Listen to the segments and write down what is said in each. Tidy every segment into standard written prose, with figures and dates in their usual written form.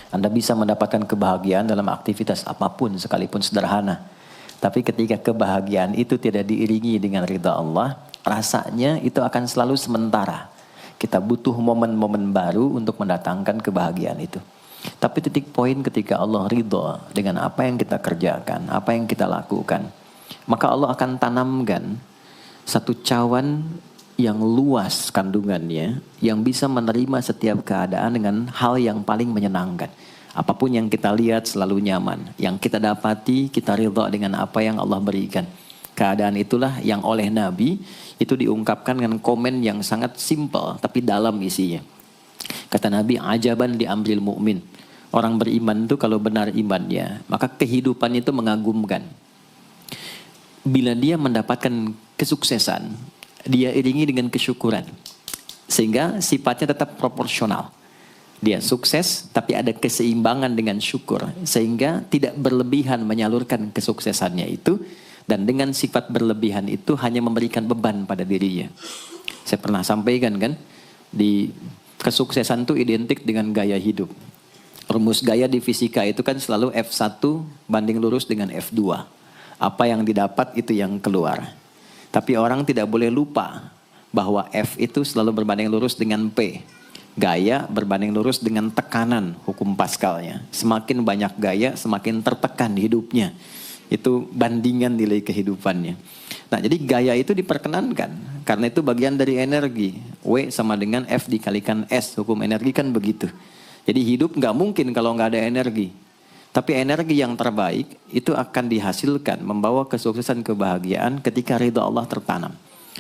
Anda bisa mendapatkan kebahagiaan dalam aktivitas apapun sekalipun sederhana. Tapi ketika kebahagiaan itu tidak diiringi dengan ridha Allah, rasanya itu akan selalu sementara. Kita butuh momen-momen baru untuk mendatangkan kebahagiaan itu. Tapi titik poin ketika Allah ridha dengan apa yang kita kerjakan, apa yang kita lakukan, maka Allah akan tanamkan satu cawan yang luas kandungannya, yang bisa menerima setiap keadaan dengan hal yang paling menyenangkan. Apapun yang kita lihat selalu nyaman. Yang kita dapati, kita ridha dengan apa yang Allah berikan. Keadaan itulah yang oleh Nabi itu diungkapkan dengan komen yang sangat simpel tapi dalam isinya. Kata Nabi, ajaban di amril mu'min. Orang beriman itu kalau benar imannya, maka kehidupan itu mengagumkan. Bila dia mendapatkan kesuksesan, dia iringi dengan kesyukuran. Sehingga sifatnya tetap proporsional. Dia sukses tapi ada keseimbangan dengan syukur. Sehingga tidak berlebihan menyalurkan kesuksesannya itu. Dan dengan sifat berlebihan itu hanya memberikan beban pada dirinya. Saya pernah sampaikan kan, di kesuksesan itu identik dengan gaya hidup. Rumus gaya di fisika itu kan selalu F1 banding lurus dengan F2. Apa yang didapat itu yang keluar. Tapi orang tidak boleh lupa bahwa F itu selalu berbanding lurus dengan P. Gaya berbanding lurus dengan tekanan, hukum Pascalnya. Semakin banyak gaya, semakin tertekan hidupnya. Itu bandingan nilai kehidupannya. Nah, jadi gaya itu diperkenankan. Karena itu bagian dari energi. W sama dengan F dikalikan S. Hukum energi kan begitu. Jadi hidup nggak mungkin kalau nggak ada energi. Tapi energi yang terbaik itu akan dihasilkan membawa kesuksesan kebahagiaan ketika ridha Allah tertanam.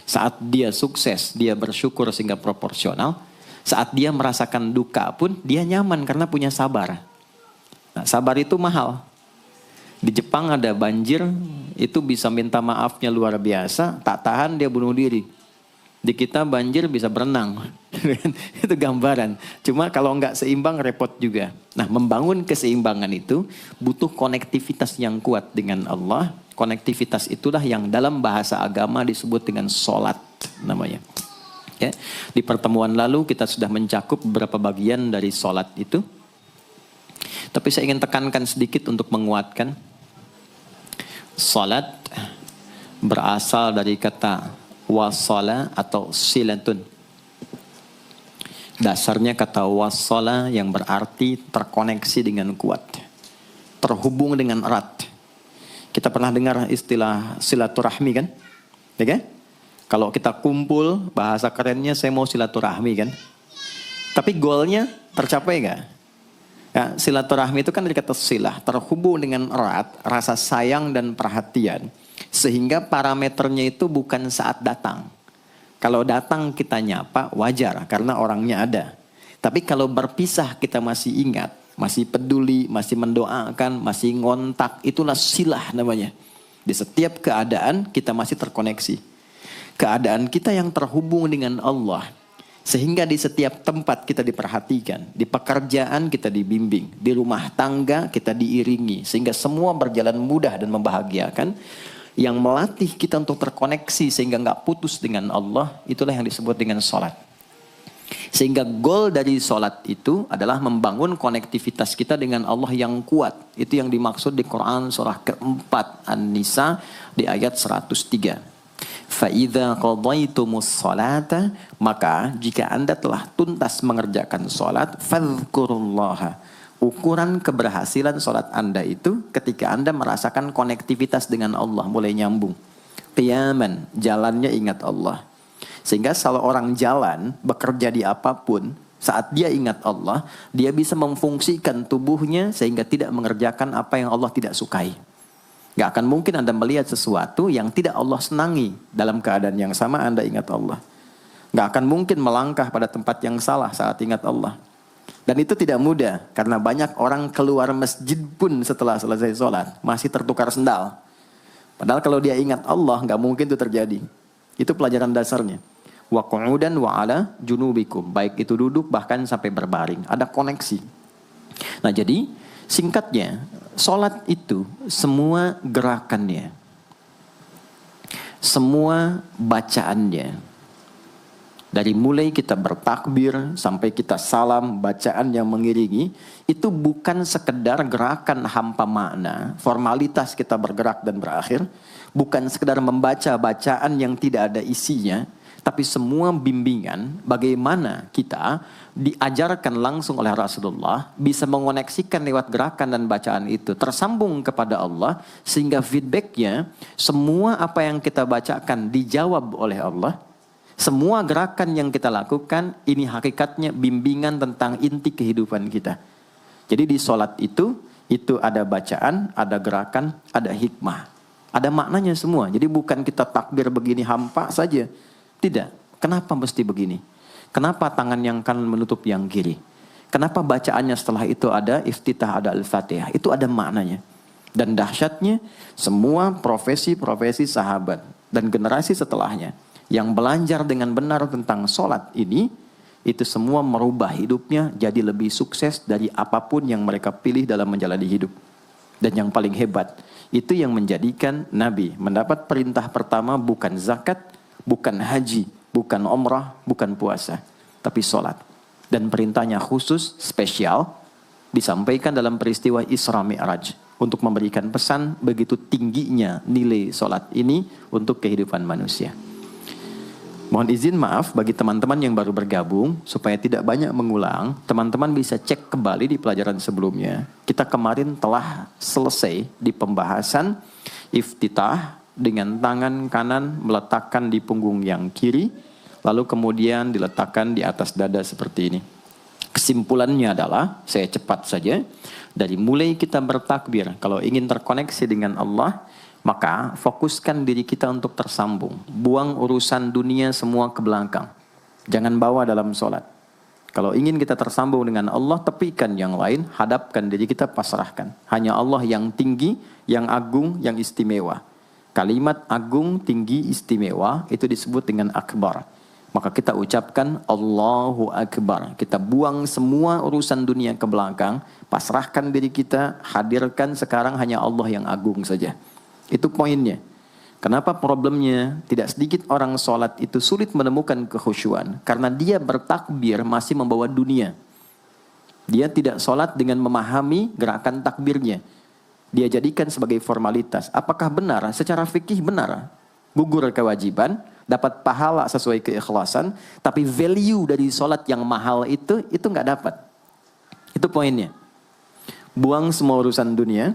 Saat dia sukses, dia bersyukur sehingga proporsional. Saat dia merasakan duka pun dia nyaman karena punya sabar. Nah, sabar itu mahal. Di Jepang ada banjir, itu bisa minta maafnya luar biasa, tak tahan dia bunuh diri. Di kita banjir bisa berenang. Itu gambaran. Cuma kalau nggak seimbang repot juga. Nah, membangun keseimbangan itu butuh konektivitas yang kuat dengan Allah. Konektivitas itulah yang dalam bahasa agama disebut dengan sholat namanya. Ya. Di pertemuan lalu kita sudah mencakup beberapa bagian dari sholat itu. Tapi saya ingin tekankan sedikit untuk menguatkan. Sholat berasal dari kata wasala atau silatun. Dasarnya kata wasala yang berarti terkoneksi dengan kuat. Terhubung dengan erat. Kita pernah dengar istilah silaturahmi kan? Ya kan? Kalau kita kumpul, bahasa kerennya saya mau silaturahmi kan? Tapi goalnya tercapai gak? Ya, silaturahmi itu kan dari kata silah. Terhubung dengan erat, rasa sayang dan perhatian. Sehingga parameternya itu bukan saat datang. Kalau datang kita nyapa wajar karena orangnya ada. Tapi kalau berpisah kita masih ingat, masih peduli, masih mendoakan, masih ngontak, itulah silah namanya. Di setiap keadaan kita masih terkoneksi. Keadaan kita yang terhubung dengan Allah. Sehingga di setiap tempat kita diperhatikan. Di pekerjaan kita dibimbing. Di rumah tangga kita diiringi. Sehingga semua berjalan mudah dan membahagiakan. Yang melatih kita untuk terkoneksi sehingga nggak putus dengan Allah, itulah yang disebut dengan sholat. Sehingga goal dari sholat itu adalah membangun konektivitas kita dengan Allah yang kuat. Itu yang dimaksud di Quran surah keempat An-Nisa di ayat 103. فَإِذَا قَضَيْتُمُ الصَّلَاةَ maka jika anda telah tuntas mengerjakan sholat, فَاذْكُرُوا اللَّهَ. Ukuran keberhasilan sholat anda itu ketika anda merasakan konektivitas dengan Allah mulai nyambung. Qiyaman, jalannya ingat Allah. Sehingga kalau orang jalan, bekerja di apapun, saat dia ingat Allah, dia bisa memfungsikan tubuhnya sehingga tidak mengerjakan apa yang Allah tidak sukai. Gak akan mungkin anda melihat sesuatu yang tidak Allah senangi dalam keadaan yang sama anda ingat Allah. Gak akan mungkin melangkah pada tempat yang salah saat ingat Allah. Dan itu tidak mudah, karena banyak orang keluar masjid pun setelah selesai sholat, masih tertukar sendal. Padahal kalau dia ingat Allah, gak mungkin itu terjadi. Itu pelajaran dasarnya. Wa qu'udan wa ala junubikum. Baik itu duduk, bahkan sampai berbaring. Ada koneksi. Nah jadi, singkatnya, sholat itu semua gerakannya, semua bacaannya, Dari mulai kita bertakbir sampai kita salam, bacaan yang mengiringi, itu bukan sekedar gerakan hampa makna, formalitas kita bergerak dan berakhir, bukan sekedar membaca bacaan yang tidak ada isinya, tapi semua bimbingan bagaimana kita diajarkan langsung oleh Rasulullah bisa mengoneksikan lewat gerakan dan bacaan itu tersambung kepada Allah, sehingga feedbacknya semua apa yang kita bacakan dijawab oleh Allah. Semua gerakan yang kita lakukan ini hakikatnya bimbingan tentang inti kehidupan kita. Jadi di sholat itu ada bacaan, ada gerakan, ada hikmah, ada maknanya semua. Jadi bukan kita takbir begini hampa saja. Tidak. Kenapa mesti begini? Kenapa tangan yang kanan menutup yang kiri? Kenapa bacaannya setelah itu ada iftitah, ada al-fatihah? Itu ada maknanya. Dan dahsyatnya semua profesi-profesi sahabat dan generasi setelahnya yang belajar dengan benar tentang sholat ini, itu semua merubah hidupnya jadi lebih sukses dari apapun yang mereka pilih dalam menjalani hidup. Dan yang paling hebat, itu yang menjadikan Nabi mendapat perintah pertama bukan zakat, bukan haji, bukan umrah, bukan puasa, tapi sholat. Dan perintahnya khusus, spesial, disampaikan dalam peristiwa Isra Mi'raj untuk memberikan pesan begitu tingginya nilai sholat ini untuk kehidupan manusia. Mohon izin maaf bagi teman-teman yang baru bergabung, supaya tidak banyak mengulang, teman-teman bisa cek kembali di pelajaran sebelumnya. Kita kemarin telah selesai di pembahasan iftitah dengan tangan kanan meletakkan di punggung yang kiri, lalu kemudian diletakkan di atas dada seperti ini. Kesimpulannya adalah, saya cepat saja, dari mulai kita bertakbir, kalau ingin terkoneksi dengan Allah, maka fokuskan diri kita untuk tersambung. Buang urusan dunia semua ke belakang. Jangan bawa dalam sholat. Kalau ingin kita tersambung dengan Allah, tepikan yang lain, hadapkan diri kita, pasrahkan. Hanya Allah yang tinggi, yang agung, yang istimewa. Kalimat agung, tinggi, istimewa, itu disebut dengan akbar. Maka kita ucapkan Allahu Akbar. Kita buang semua urusan dunia ke belakang, pasrahkan diri kita, hadirkan sekarang hanya Allah yang agung saja. Itu poinnya. Kenapa problemnya tidak sedikit orang sholat itu sulit menemukan kekhusyuan? Karena dia bertakbir masih membawa dunia. Dia tidak sholat dengan memahami gerakan takbirnya. Dia jadikan sebagai formalitas. Apakah benar? Secara fikih benar. Gugur kewajiban, dapat pahala sesuai keikhlasan, tapi value dari sholat yang mahal itu nggak dapat. Itu poinnya. Buang semua urusan dunia,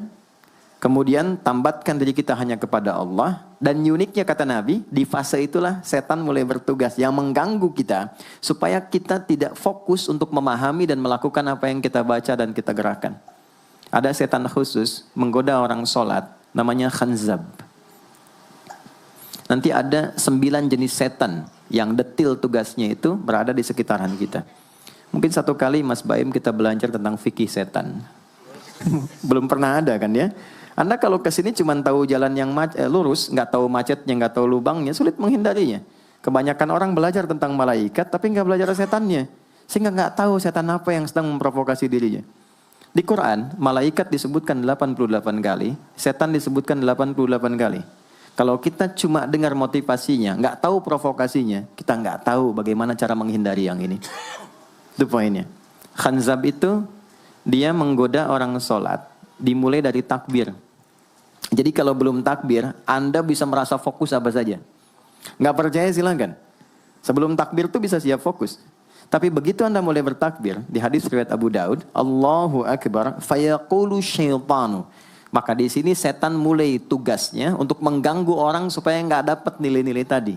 kemudian tambatkan diri kita hanya kepada Allah. Dan uniknya kata Nabi, di fase itulah setan mulai bertugas yang mengganggu kita, supaya kita tidak fokus untuk memahami dan melakukan apa yang kita baca dan kita gerakan. Ada setan khusus menggoda orang sholat, namanya khanzab. Nanti ada 9 jenis setan yang detil tugasnya itu berada di sekitaran kita. Mungkin satu kali Mas Baim kita belajar tentang fikih setan. Belum pernah ada kan ya? Anda kalau ke sini cuma tahu jalan yang lurus, nggak tahu macetnya, nggak tahu lubangnya, sulit menghindarinya. Kebanyakan orang belajar tentang malaikat, tapi nggak belajar setannya, sehingga nggak tahu setan apa yang sedang memprovokasi dirinya. Di Quran, malaikat disebutkan 88 kali, setan disebutkan 88 kali. Kalau kita cuma dengar motivasinya, nggak tahu provokasinya, kita nggak tahu bagaimana cara menghindari yang ini. Itu poinnya. Khanzab itu dia menggoda orang sholat, dimulai dari takbir. Jadi kalau belum takbir, Anda bisa merasa fokus apa saja. Nggak percaya silakan. Sebelum takbir tuh bisa siap fokus. Tapi begitu Anda mulai bertakbir, di hadis riwayat Abu Daud, Allahu Akbar, fayaqulu syaitanu. Maka di sini setan mulai tugasnya untuk mengganggu orang supaya nggak dapat nilai-nilai tadi.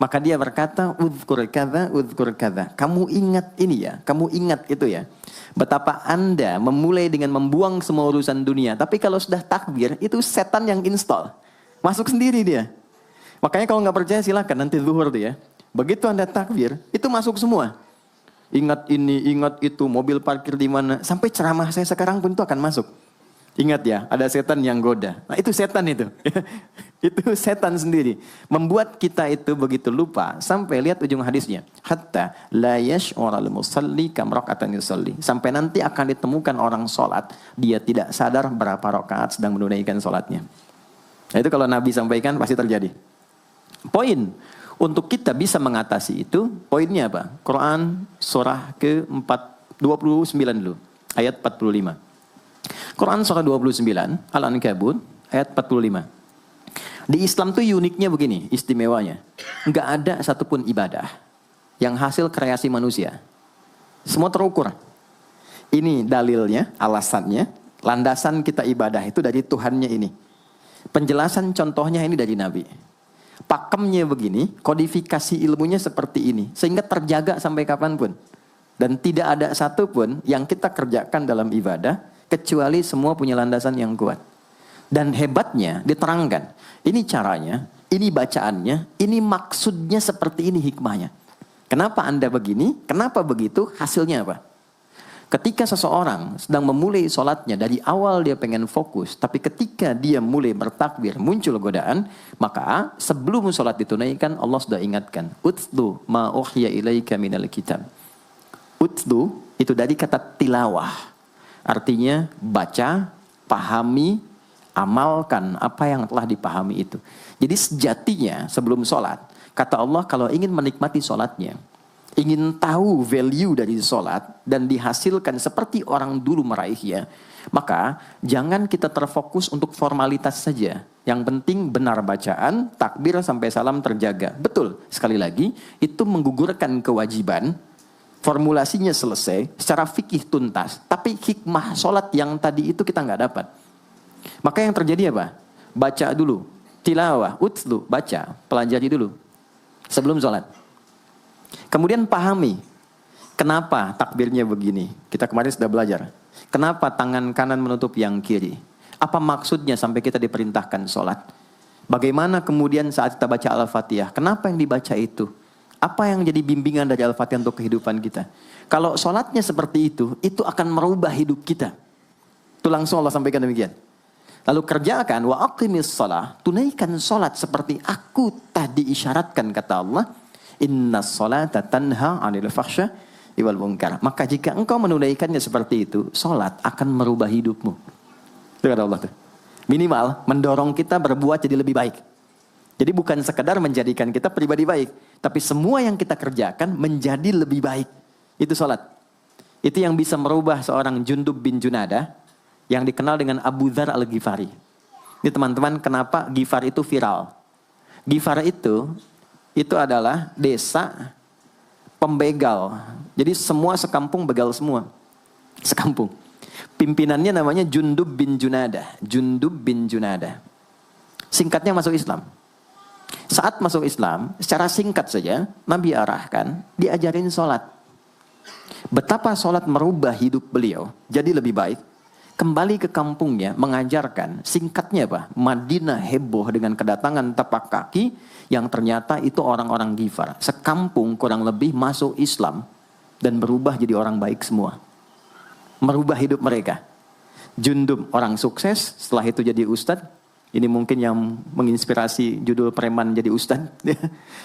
Maka dia berkata, udhkur kadza. Kamu ingat ini ya, kamu ingat itu ya. Betapa Anda memulai dengan membuang semua urusan dunia. Tapi kalau sudah takbir, itu setan yang install. Masuk sendiri dia. Makanya kalau nggak percaya silakan nanti zuhur tuh ya. Begitu Anda takbir, itu masuk semua. Ingat ini, ingat itu, mobil parkir di mana. Sampai ceramah saya sekarang pun itu akan masuk. Ingat ya, ada setan yang goda. Nah itu setan itu. Itu setan sendiri. Membuat kita itu begitu lupa. Sampai lihat ujung hadisnya. Hatta la yash'ural musalli kam raka'atan yusalli. Sampai nanti akan ditemukan orang sholat. Dia tidak sadar berapa rakaat sedang menunaikan sholatnya. Nah itu kalau Nabi sampaikan pasti terjadi. Poin. Untuk kita bisa mengatasi itu, poinnya apa? Quran surah ke-29 dulu, ayat 45. Quran surah 29, Al-Ankabut, ayat 45. Di Islam tuh uniknya begini, istimewanya. Enggak ada satupun ibadah yang hasil kreasi manusia. Semua terukur. Ini dalilnya, alasannya, landasan kita ibadah itu dari Tuhannya ini. Penjelasan contohnya ini dari Nabi. Pakemnya begini, kodifikasi ilmunya seperti ini. Sehingga terjaga sampai kapanpun. Dan tidak ada satupun yang kita kerjakan dalam ibadah, kecuali semua punya landasan yang kuat. Dan hebatnya diterangkan. Ini caranya, ini bacaannya, ini maksudnya seperti ini hikmahnya. Kenapa Anda begini? Kenapa begitu? Hasilnya apa? Ketika seseorang sedang memulai sholatnya, dari awal dia pengen fokus, tapi ketika dia mulai bertakbir, muncul godaan, maka sebelum sholat ditunaikan, Allah sudah ingatkan, Utlu ma uhya ilaika minal kitab. Utlu itu dari kata tilawah, artinya baca, pahami, amalkan apa yang telah dipahami itu. Jadi sejatinya sebelum sholat, kata Allah kalau ingin menikmati sholatnya, ingin tahu value dari sholat dan dihasilkan seperti orang dulu meraihnya, maka jangan kita terfokus untuk formalitas saja. Yang penting benar bacaan, takbir sampai salam terjaga. Betul, sekali lagi, itu menggugurkan kewajiban, formulasinya selesai, secara fikih tuntas, tapi hikmah sholat yang tadi itu kita nggak dapat. Maka yang terjadi apa? Baca dulu, tilawah, utlu, baca, pelajari dulu, sebelum sholat. Kemudian pahami, kenapa takbirnya begini? Kita kemarin sudah belajar. Kenapa tangan kanan menutup yang kiri? Apa maksudnya sampai kita diperintahkan sholat? Bagaimana kemudian saat kita baca Al-Fatihah? Kenapa yang dibaca itu? Apa yang jadi bimbingan dari Al-Fatihah untuk kehidupan kita? Kalau sholatnya seperti itu akan merubah hidup kita. Itu langsung Allah sampaikan demikian. Lalu kerjakan, wa aqimis shalah, tunaikan sholat seperti aku tadi isyaratkan, kata Allah. Inna sholata tanha 'anil fahsya wal munkar. Maka jika engkau menunaikannya seperti itu, sholat akan merubah hidupmu. Itu kata Allah tuh. Minimal mendorong kita berbuat jadi lebih baik. Jadi bukan sekedar menjadikan kita pribadi baik, tapi semua yang kita kerjakan menjadi lebih baik. Itu sholat. Itu yang bisa merubah seorang Jundub bin Junadah yang dikenal dengan Abu Dzar Al-Ghifari. Ini teman-teman, kenapa Ghifar itu viral? Ghifar itu adalah desa pembegal. Jadi semua sekampung begal semua. Sekampung. Pimpinannya namanya Jundub bin Junadah. Jundub bin Junadah. Singkatnya masuk Islam. Saat masuk Islam, secara singkat saja, Nabi arahkan, diajarin sholat. Betapa sholat merubah hidup beliau, jadi lebih baik. Kembali ke kampungnya, mengajarkan, singkatnya apa? Madinah heboh dengan kedatangan tapak kaki, yang ternyata itu orang-orang Ghifar. Sekampung kurang lebih masuk Islam, dan berubah jadi orang baik semua. Merubah hidup mereka. Jundub orang sukses, setelah itu jadi ustadz. Ini mungkin yang menginspirasi judul preman jadi ustadz.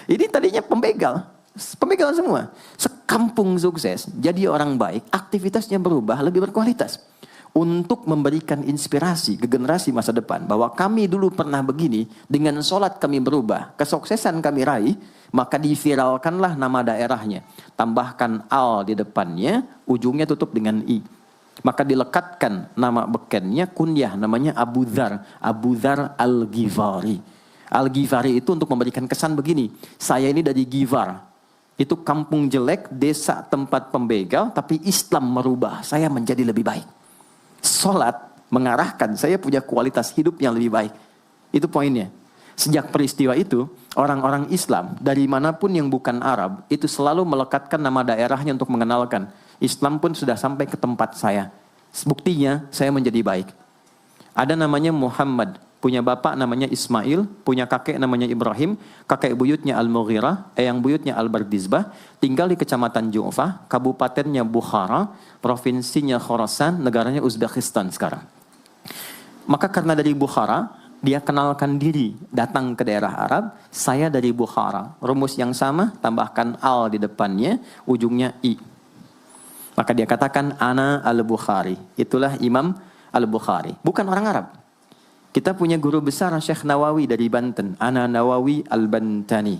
Ini tadinya pembegal. Pembegal semua. Sekampung sukses, jadi orang baik, aktivitasnya berubah, lebih berkualitas. Untuk memberikan inspirasi ke generasi masa depan. Bahwa kami dulu pernah begini, dengan sholat kami berubah, kesuksesan kami raih, maka diviralkanlah nama daerahnya. Tambahkan al di depannya, ujungnya tutup dengan i. Maka dilekatkan nama bekennya, kunyah, namanya Abu Dzar. Abu Dzar Al-Ghifari. Al-Ghifari itu untuk memberikan kesan begini, saya ini dari Ghifar. Itu kampung jelek, desa tempat pembegal, tapi Islam merubah, saya menjadi lebih baik. Sholat mengarahkan saya punya kualitas hidup yang lebih baik. Itu poinnya. Sejak peristiwa itu, orang-orang Islam dari manapun yang bukan Arab, itu selalu melekatkan nama daerahnya untuk mengenalkan. Islam pun sudah sampai ke tempat saya. Buktinya, saya menjadi baik. Ada namanya Muhammad, punya bapak namanya Ismail, punya kakek namanya Ibrahim, kakek buyutnya Al-Mughirah, eyang buyutnya Al-Bardizbah, tinggal di kecamatan Ju'fah, kabupatennya Bukhara, provinsinya Khorasan, negaranya Uzbekistan sekarang. Maka karena dari Bukhara, dia kenalkan diri, datang ke daerah Arab, saya dari Bukhara. Rumus yang sama, tambahkan al di depannya, ujungnya i. Maka dia katakan, Ana Al-Bukhari. Itulah Imam Al-Bukhari. Bukan orang Arab. Kita punya guru besar Syekh Nawawi dari Banten. Ana Nawawi Al-Bantani.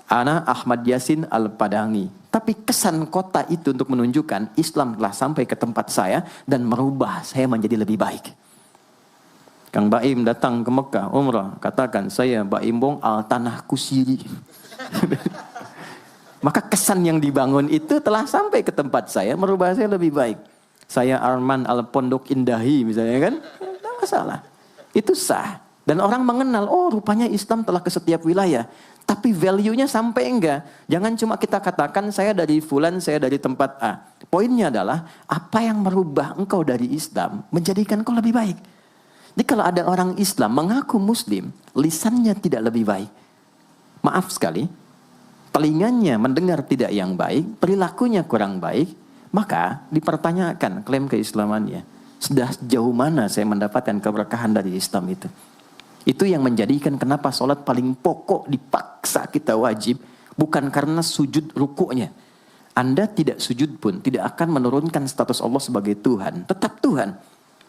Ana Ahmad Yasin Al-Padangi. Tapi kesan kota itu untuk menunjukkan Islam telah sampai ke tempat saya dan merubah saya menjadi lebih baik. Kang Baim datang ke Mekah, umrah, katakan saya Baim Bong al tanah kusiri. Maka kesan yang dibangun itu telah sampai ke tempat saya, merubah saya lebih baik. Saya Arman al Pondok Indahi misalnya kan, tidak masalah. Itu sah. Dan orang mengenal, oh rupanya Islam telah ke setiap wilayah. Tapi value-nya sampai enggak. Jangan cuma kita katakan saya dari fulan, saya dari tempat A. Poinnya adalah apa yang merubah engkau dari Islam menjadikan engkau lebih baik. Jadi kalau ada orang Islam mengaku Muslim, lisannya tidak lebih baik. Maaf sekali, telinganya mendengar tidak yang baik, perilakunya kurang baik, maka dipertanyakan klaim keislamannya. Sudah sejauh mana saya mendapatkan keberkahan dari Islam itu? Itu yang menjadikan kenapa sholat paling pokok dipaksa kita wajib. Bukan karena sujud rukuknya. Anda tidak sujud pun tidak akan menurunkan status Allah sebagai Tuhan. Tetap Tuhan.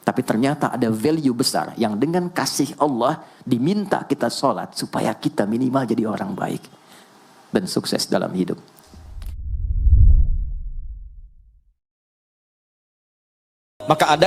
Tapi ternyata ada value besar yang dengan kasih Allah diminta kita sholat supaya kita minimal jadi orang baik. Dan sukses dalam hidup. Maka ada